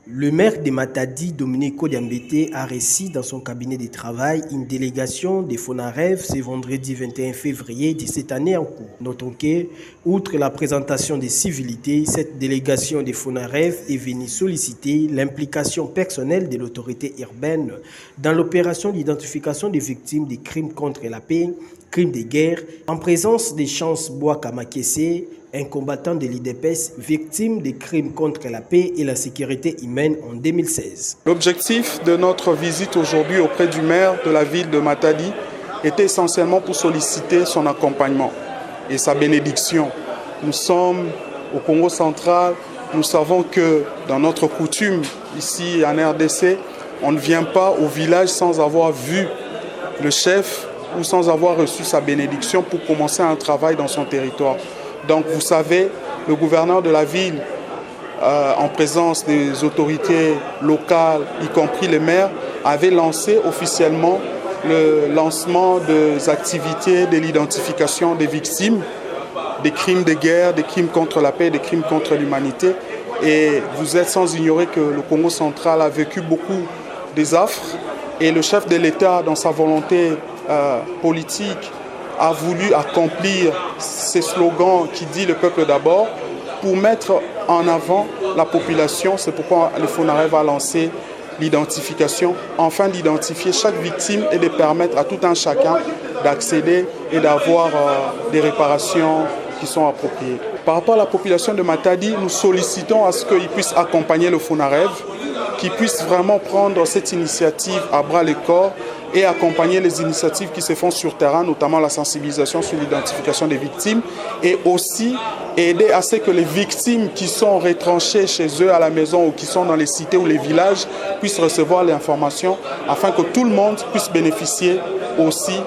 Le maire de Matadi, Dominique Odiambete, a reçu dans son cabinet de travail une délégation des FONAREV ce vendredi 21 février de cette année en cours. Notons que, outre la présentation des civilités, cette délégation des FONAREV est venue solliciter l'implication personnelle de l'autorité urbaine dans l'opération d'identification des victimes des crimes contre la paix, crimes de guerre, en présence de Chance Boakamakese, un combattant de l'IDPS victime des crimes contre la paix et la sécurité humaine en 2016. L'objectif de notre visite aujourd'hui auprès du maire de la ville de Matadi était essentiellement pour solliciter son accompagnement et sa bénédiction. Nous sommes au Congo central, nous savons que dans notre coutume ici en RDC, on ne vient pas au village sans avoir vu le chef ou sans avoir reçu sa bénédiction pour commencer un travail dans son territoire. Donc vous savez, le gouverneur de la ville, en présence des autorités locales, y compris les maires, avait lancé officiellement le lancement des activités de l'identification des victimes, des crimes de guerre, des crimes contre la paix, des crimes contre l'humanité. Et vous êtes sans ignorer que le Congo central a vécu beaucoup des affres et le chef de l'État, dans sa volonté politique, a voulu accomplir ces slogans qui dit le peuple d'abord pour mettre en avant la population. C'est pourquoi le FONAREV a lancé l'identification, afin d'identifier chaque victime et de permettre à tout un chacun d'accéder et d'avoir des réparations qui sont appropriées. Par rapport à la population de Matadi, nous sollicitons à ce qu'ils puissent accompagner le FONAREV, qu'ils puissent vraiment prendre cette initiative à bras le corps et accompagner les initiatives qui se font sur terrain, notamment la sensibilisation sur l'identification des victimes, et aussi aider à ce que les victimes qui sont retranchées chez eux à la maison ou qui sont dans les cités ou les villages puissent recevoir l'information afin que tout le monde puisse bénéficier aussi